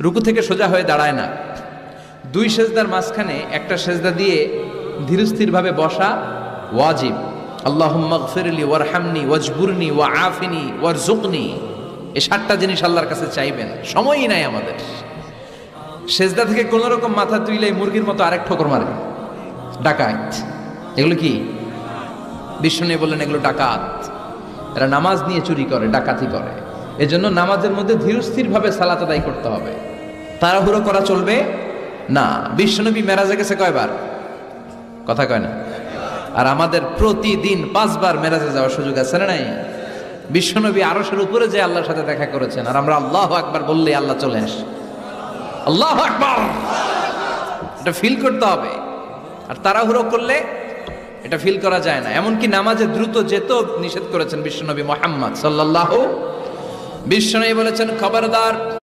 রুকু থেকে সোজা হয়ে দাঁড়ায় না, দুই সেজদার মাঝখানে একটা সেজদা দিয়ে ধীরস্থিরভাবে বসা ওয়াজিব। আল্লাহুম্মা গফিরলি ওয়ারহামনি ওয়াজবুরনি ওয়াআফিনি ওয়ারজুকনি, এই 7টা জিনিস আল্লাহর কাছে চাইবেন, সময়ই নাই আমাদের। সেজদা থেকে কোন রকম মাথা তুইলেই মুরগির মতো আরেক ঠোকর মারে, ডাকাত। এগুলো কি? বিষ্ণু বললেন এগুলো ডাকাত, এরা নামাজ নিয়ে চুরি করে, ডাকাতি করে। এজন্য নামাজের মধ্যে ধীরস্থির ভাবে সালাত আদায় করতে হবে, তাড়াহুড়ো করা চলবে না। বিশ্বনবী মেরাজে গেছে কয়বার? কথা কয় না। আর আমাদের প্রতিদিন 5 বার মেরাজে যাওয়ার সুযোগ আছে না নাই? বিশ্বনবী আরশের উপরে যে আল্লাহর সাথে দেখা করেছেন, আর আমরা আল্লাহু আকবার বললে আল্লাহ চলে আসে। আল্লাহু আকবার, এটা ফিল করতে হবে। আর তাড়াহুড়ো করলে এটা ফিল করা যায় না। এমনকি নামাজে দ্রুত যেতেও নিষেধ করেছেন বিশ্বনবী মুহাম্মদ সাল্লাল্লাহু। বিশ্বনবী বলেছেন, খবরদার